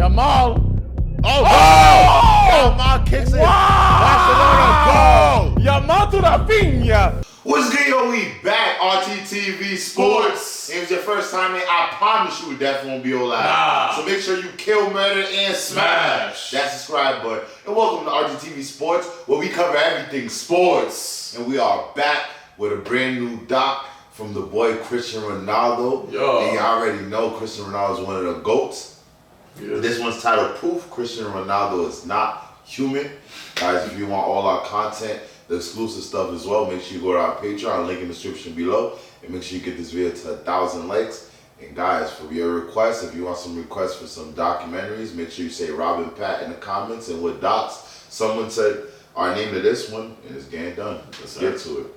Jamal. Jamal kicks it. Wow! Barcelona goal. Jamal to the piña. What's good, yo? We back. RTTV Sports. If it's your first time in, I promise you it definitely won't be your last. So make sure you kill, murder, and smash that subscribe button. And welcome to RTTV Sports, where we cover everything sports. And we are back with a brand new doc from the boy Cristiano Ronaldo. Yo. And you already know Cristiano Ronaldo is one of the GOATs. Yeah. This one's titled Proof Cristiano Ronaldo is Not Human. Guys, if you want all our content, the exclusive stuff as well, make sure you go to our Patreon, link in the description below, and make sure you get this video to 1,000 likes. And guys, for your requests, if you want some requests for some documentaries, make sure you say Robin Pat in the comments and what docs. Someone said our name to this one, and it's getting done. Let's get to it.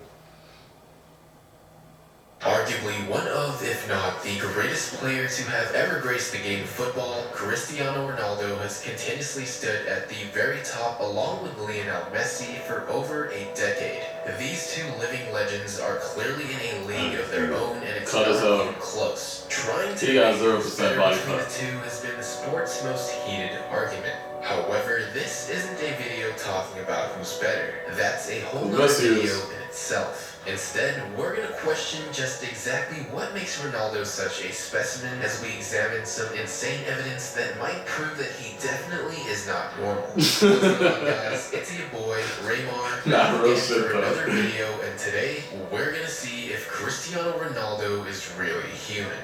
Arguably one of, if not the greatest player to have ever graced the game of football, Cristiano Ronaldo has continuously stood at the very top along with Lionel Messi for over a decade. These two living legends are clearly in a league of their own, and it's not even close. Trying to make who's better between the two has been the sport's most heated argument. However, this isn't a video talking about who's better. That's a whole nother video in itself. Instead, we're going to question just exactly what makes Ronaldo such a specimen as we examine some insane evidence that might prove that he definitely is not normal. What's going on, guys? It's your boy, Raymar, for another video, and today, we're going to see if Cristiano Ronaldo is really human.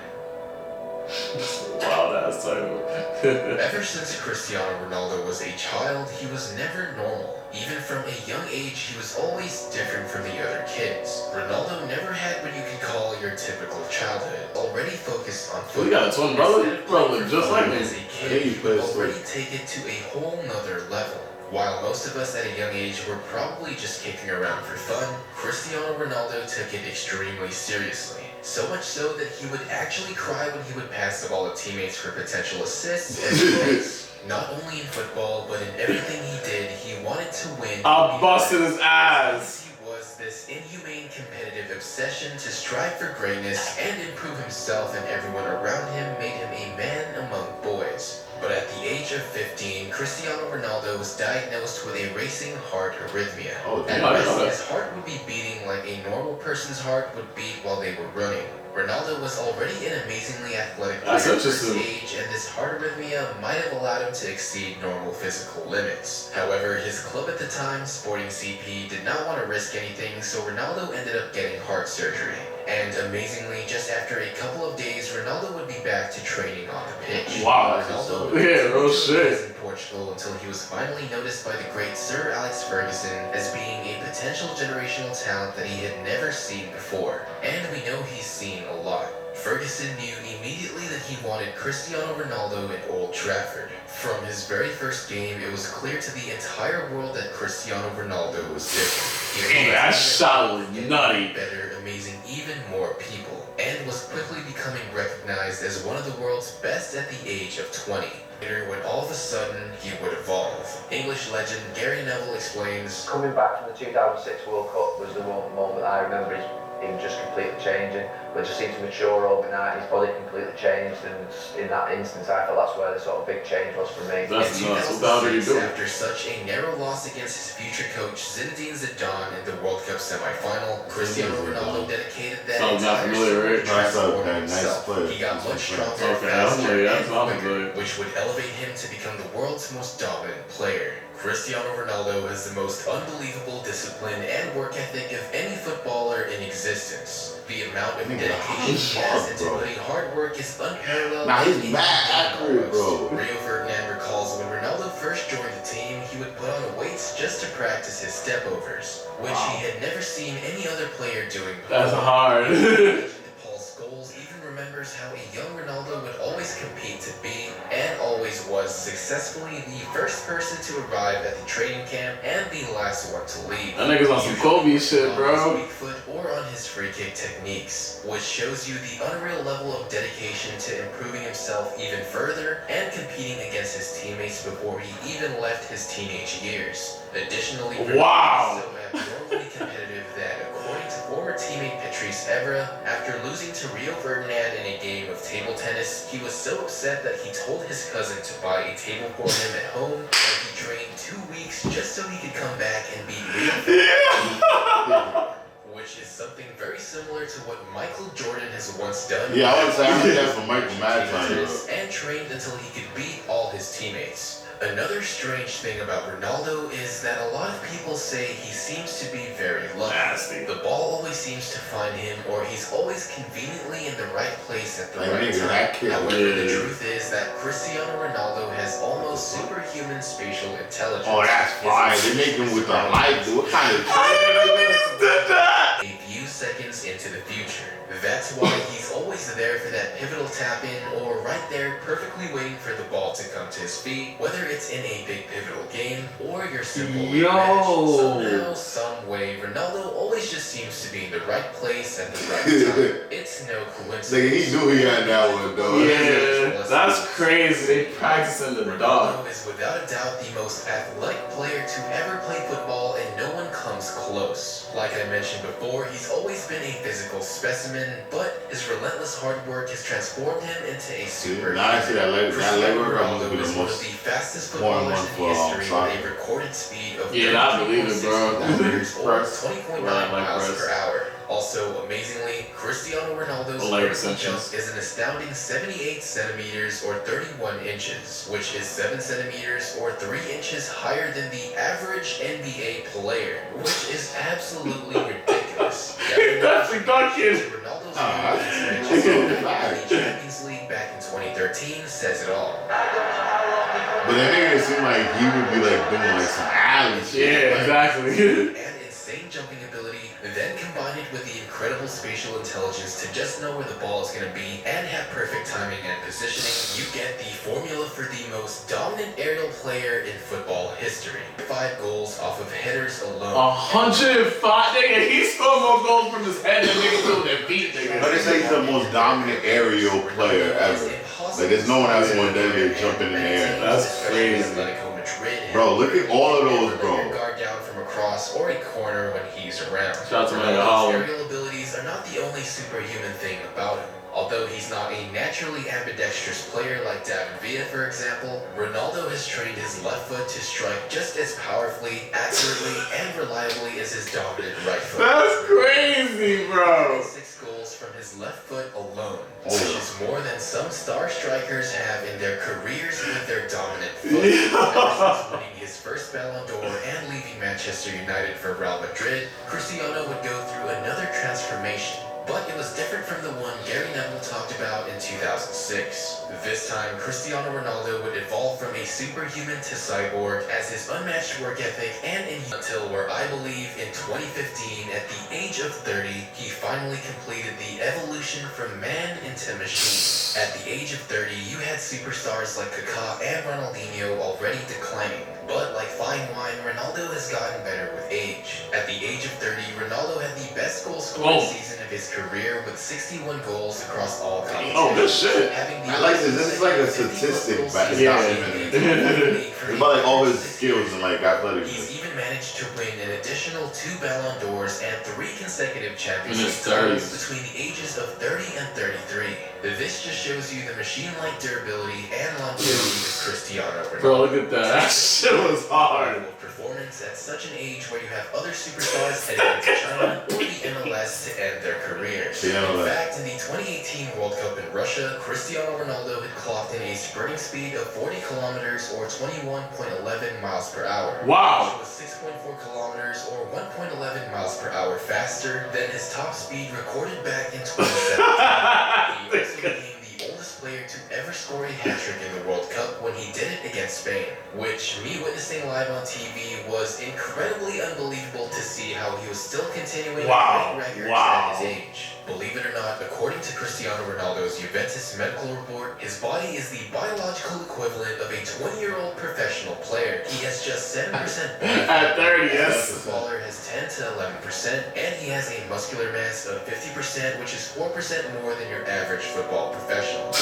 Wow, that's title. Ever since Cristiano Ronaldo was a child, he was never normal. Even from a young age, he was always different from the other kids. Ronaldo never had what you could call your typical childhood. Already focused on football. You got a twin brother just like me. As a kid, he would already take it to a whole nother level. While most of us at a young age were probably just kicking around for fun, Cristiano Ronaldo took it extremely seriously. So much so that he would actually cry when he would pass the ball to teammates for potential assists and points. Not only in football, but in everything he did, he wanted to win. I busted his ass. He was this inhumane competitive obsession to strive for greatness and improve himself, and everyone around him made him a man among boys. But at the age of 15, Cristiano Ronaldo was diagnosed with a racing heart arrhythmia. At best, his heart would be beating like a normal person's heart would beat while they were running. Ronaldo was already an amazingly athletic player for his age, and this heart arrhythmia might have allowed him to exceed normal physical limits. However, his club at the time, Sporting CP, did not want to risk anything, so Ronaldo ended up getting heart surgery. And amazingly, just after a couple of days, Ronaldo would be back to training on the pitch. Wow, Ronaldo would real shit. in Portugal until he was finally noticed by the great Sir Alex Ferguson as being a potential generational talent that he had never seen before. And we know he's seen a lot. Ferguson knew immediately that he wanted Cristiano Ronaldo at Old Trafford. From his very first game, it was clear to the entire world that Cristiano Ronaldo was different. Dang, that shot was nutty. Better, amazing even more people, and was quickly becoming recognized as one of the world's best at the age of 20. Later, when all of a sudden, he would evolve. English legend Gary Neville explains, coming back from the 2006 World Cup was the moment I remember him just completely changing, but just seemed to mature overnight. His body completely changed, and in that instance I felt that's where the sort of big change was for me. That's in nuts. What you 2006, doing? after such a narrow loss against his future coach Zinedine Zidane in the World Cup semi-final, Cristiano Ronaldo dedicated that entire season to transforming himself. He got much stronger, faster, and quicker, which would elevate him to become the world's most dominant player. Cristiano Ronaldo has the most unbelievable discipline and work ethic of any footballer in existence. The amount of dedication he has into putting hard work is unparalleled. Nah, he's mad accurate, bro. Rio Ferdinand recalls when Ronaldo first joined the team, he would put on weights just to practice his stepovers, which he had never seen any other player doing before. That's hard. Paul Scholes even remembers how a young Ronaldo would always compete to be, and always was, successfully the first person to arrive at the training camp and the last one to leave. That nigga's on some Kobe shit, bro. On his weak foot or on his free kick techniques, which shows you the unreal level of dedication to improving himself even further and competing against his teammates before he even left his teenage years. Additionally, wow. so abnormally competitive that, according to former teammate Patrice Evra, after losing to Rio Ferdinand in a game of table tennis, he was so upset that he told his cousin to buy a table for him at home, and he trained 2 weeks just so he could come back and beat Rio Ferdinand. Which is something very similar to what Michael Jordan has once done. Yeah, I would say I heard that from Michael Madden. And trained until he could beat all his teammates. Another strange thing about Ronaldo is that a lot of people say he seems to be very lucky. Nasty. The ball always seems to find him, or he's always conveniently in the right place at the right nigga, time. that kid, However, yeah. the truth is that Cristiano Ronaldo has almost superhuman spatial intelligence. Oh, that's fine. They make him with the light. What kind of did that? A few seconds into the future. That's why he's always there for that pivotal tap-in, or right there perfectly waiting for the ball to come to his feet, whether it's in a big pivotal game or your simple league match. Somehow, some way, Ronaldo always just seems to be in the right place at the right time. It's no coincidence. Nigga, he knew he had that one, though. Yeah, that's crazy. They practice in the dark. Ronaldo is without a doubt the most athletic player to ever play football, and no one comes close. Like I mentioned before, he's always been a physical specimen, but his relentless hard work has transformed him into a superhuman. Now I see that leg work, I'm gonna be is the one of most the fastest important footballers one in for history soccer. with a recorded speed of Yeah, I believe it, 32.6 bro. kilometers or Press. 20.9 Right, like miles press. per hour. Also, amazingly, Cristiano Ronaldo's Leg vertical jump extensions. is an astounding 78 centimeters or 31 inches, which is 7 centimeters or 3 inches higher than the average NBA player, which is absolutely ridiculous. That's a dunking. Ronaldo's that's in so the bad. Champions League back in 2013 says it all. But that nigga, it seemed like he would be like doing like some alley shit. Yeah, exactly. And insane jumping ability, then combine it with the incredible spatial intelligence to just know where the ball is going to be and have perfect timing and positioning, you get the formula for the most dominant aerial player in football history. 5 goals off of headers alone. 105, nigga. He scored more goals from his head than niggas do their feet, nigga. But they say he's the most dominant aerial player ever. Like, there's no one else more deadly jumping in the air. That's crazy. Bro, look at all of those, bro. Guard down from across or a corner when he's around. Shout out to Ronaldo's Haaland. aerial abilities are not the only superhuman thing about him. Although he's not a naturally ambidextrous player like David Villa, for example, Ronaldo has trained his left foot to strike just as powerfully, accurately, and reliably as his dominant right foot. That's crazy, bro. 6 goals from his left foot alone, which is more than some star strikers have in their careers with their dominant foot. Ever since winning his first Ballon d'Or and leaving Manchester United for Real Madrid, Cristiano would go through another transformation. But it was different from the one Gary Neville talked about in 2006. This time, Cristiano Ronaldo would evolve from a superhuman to cyborg as his unmatched work ethic and until where I believe in 2015, at the age of 30, he finally completed the evolution from man into machine. At the age of 30, you had superstars like Kaká and Ronaldinho already declining. But like fine wine, Ronaldo has gotten better with age. At the age of 30, Ronaldo had the best goal scoring season of his career with 61 goals across all competitions. Oh, good shit. I like this. This is like a statistic back in documentary. It's about like all his skills and like athletic. He's even managed to win an additional 2 Ballon d'Ors and 3 consecutive Champions In League his titles 30s. between the ages of 30 and 33. This just shows you the machine-like durability and longevity of Cristiano Ronaldo. Bro, look at that. That shit was hard. Performance at such an age where you have other superstars heading to China or the MLS to end their careers. In fact, in the 2018 World Cup in Russia, Cristiano Ronaldo had clocked in a sprinting speed of 40 kilometers or 21.11 miles per hour. Wow. Which was 6.4 kilometers or 1.11 miles per hour faster than his top speed recorded back in 2017. He also became the oldest player to ever score a hat-trick in the World Cup when he did it against Spain, which me witnessing live on TV was incredibly unbelievable to see how he was still continuing to break records at his age. Believe it or not, according to Cristiano Ronaldo's Juventus medical report, his body is the biological equivalent of a 20-year-old professional player. He has just 7% body At 30, The yes. footballer has 10 to 11%, and he has a muscular mass of 50%, which is 4% more than your average football professional.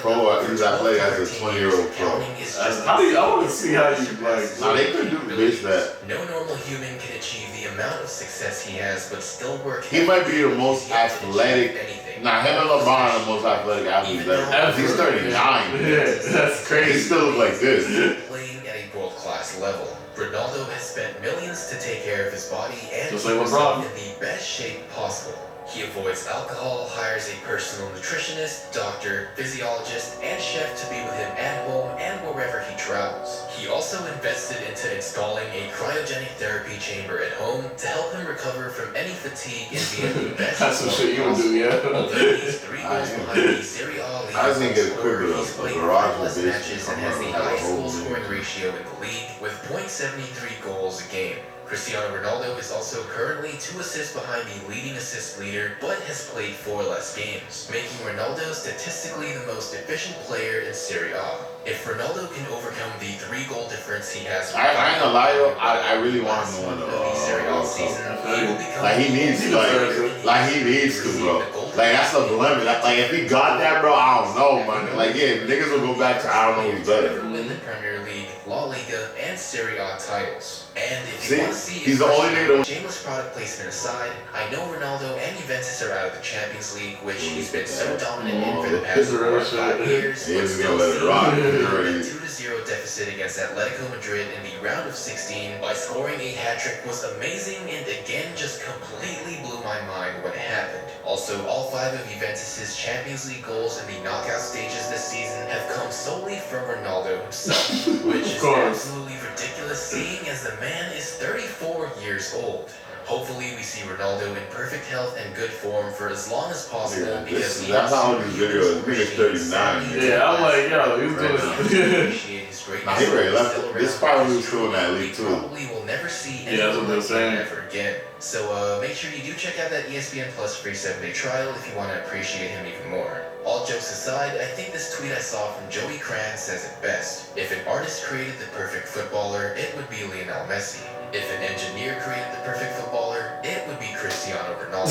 Pro, he's athletic as a 20-year-old pro. Counting is just How do you? I want to see how you like. Nah, they could do this, that. No normal human can achieve the amount of success he has, but still work. He might be the most athletic. Nah, him and LeBron are the most athletic athletes ever. He's 39. Yeah, that's crazy. He still look like this. Playing at a world-class level. Ronaldo has spent millions to take care of his body and Just keep like himself LeBron. in the best shape possible. He avoids alcohol, hires a personal nutritionist, doctor, physiologist, and chef to be with him at home and wherever he travels. He also invested into installing a cryogenic therapy chamber at home to help him recover from any fatigue and be in the best That's some shit you would possible. do, yeah. Although he's 3 goals behind the Serie A league I was gonna get a quick scorer, bit he's of played garage countless with this matches to and come has the out. highest Oh, goal scoring man. ratio in the league with .73 goals a game. Cristiano Ronaldo is also currently 2 assists behind the leading assist leader, but has played 4 less games, making Ronaldo statistically the most efficient player in Serie A. If Ronaldo can overcome the 3-goal difference he has, I ain't gonna lie though, I really want him to win the Serie A World season, Cup. he will become Like he needs to, like he needs to, bro. Like that's a limit. Like if he got that, bro, I don't know, man. Like yeah, niggas will go back to I don't know who's better. Win the Premier League, La Liga, and Serie A titles. And if See, you want to see he's the only nigga that- shameless product placement aside, I know Ronaldo and Juventus are out of the Champions League, which he's been so dominant in for the past 4 or 5 years. He but is still gonna let it seems rock. to He's be already- in a 2-0 deficit against Atletico Madrid in the round of 16 by scoring a hat-trick was amazing and again just completely blew my mind when it happened. Also, all 5 of Juventus' Champions League goals in the knockout stages this season have come solely from Ronaldo himself, which is absolutely ridiculous seeing as the man is 34 years old. Hopefully we see Ronaldo in perfect health and good form for as long as possible Yeah, because that's how old this video is. Nigga's 39. Yeah, I'm like, yo, he's doing. Nah, he already left. This is probably when he was still in that league too. Probably will never see Yeah, that's what they're saying. ever again. So make sure you do check out that ESPN Plus free 7-day trial if you want to appreciate him even more. All jokes aside, I think this tweet I saw from Joey Cran says it best. If an artist created the perfect footballer, it would be Lionel Messi. If an engineer created the perfect footballer, it would be Cristiano Ronaldo.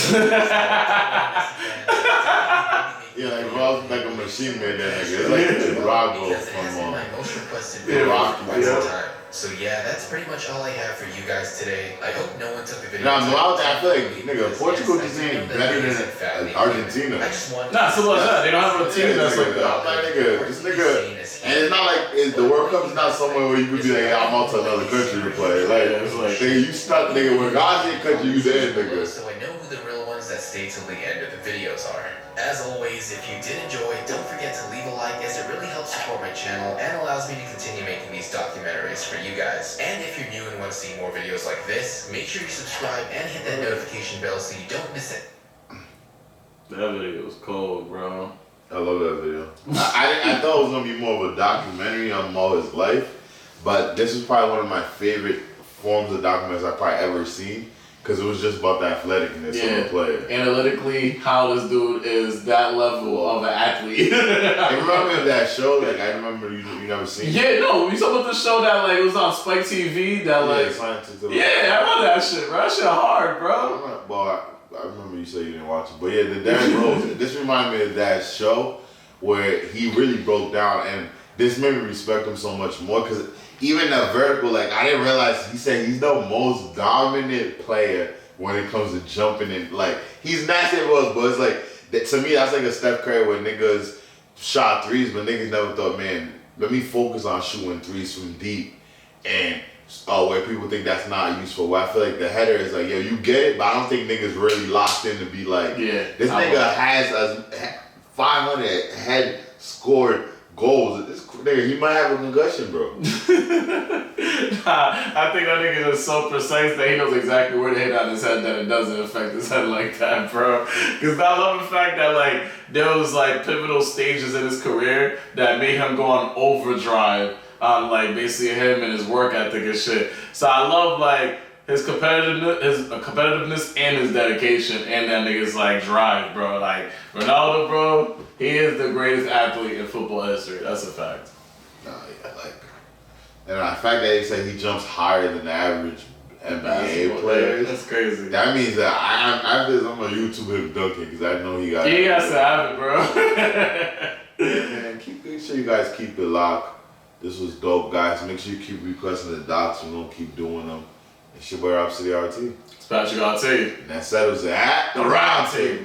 Yeah, like Ross like a machine made that nigga. It's like Drago Because it has been from my most requested yeah, video Rocky, for quite some yeah. time. So yeah, that's pretty much all I have for you guys today. I hope no one took the video. Nah, no, I feel like, because, nigga, Portugal yes, just I do ain't know that better it than isn't fatly Argentina. I just want Nah, so like that. They don't have a team that's like that. I'm like, nigga, this nigga, and it's not like the World Cup is not somewhere where you could be like, yeah, I'm out to another country to play. Like, Yeah, it's like- nigga, you stuck, nigga. When God's in your country, you there, nigga. So I know who the real ones that stay till the end of the videos are. As always, if you did enjoy, don't forget to leave a like as it really helps support my channel and allows me to continue making these documentaries for you guys. And if you're new and want to see more videos like this, make sure you subscribe and hit that notification bell so you don't miss it. That video was cold, bro. I love that video. I thought it was gonna be more of a documentary on all his life, but this is probably one of my favorite forms of documentaries I've probably ever seen. Cause it was just about the athleticness of the player. Analytically, how this dude is that level of an athlete. I remember that show. Like I remember you never seen. Yeah, no, you talking about the show that like it was on Spike TV that like. Yeah, I remember that shit, bro. That shit hard, bro. I remember you said you didn't watch it, but yeah, the Derrick Rose. This reminded me of that show where he really broke down, and this made me respect him so much more because. Even the vertical, like I didn't realize he said he's the most dominant player when it comes to jumping and like he's nasty as well, but it's like to me that's like a Steph Curry where niggas shot threes, but niggas never thought, man, let me focus on shooting threes from deep and where people think that's not useful. Where I feel like the header is like, yo, you get it, but I don't think niggas really locked in to be like, yeah, this nigga has a 500 head scored goals. This nigga, he might have a concussion, bro. Nah, I think that nigga is so precise that he knows exactly where to hit on his head that it doesn't affect his head like that, bro. Because I love the fact that like there was like pivotal stages in his career that made him go on overdrive on like basically him and his work ethic and shit. So I love like his competitiveness and his dedication and that nigga's like drive, bro. Like Ronaldo, bro, he is the greatest athlete in football history. That's a fact. Nah, yeah, like, and the fact that they say he jumps higher than the average NBA players. That's crazy. That means that I'm gonna YouTube him dunking because I know he got. Yeah, he has to have it, bro. Man, make sure you guys keep it locked. This was dope, guys. Make sure you keep requesting the docs. We're going to keep doing them. It's your boy, Rob City RT. It's Patrick RT. And that settles it at The Round Table.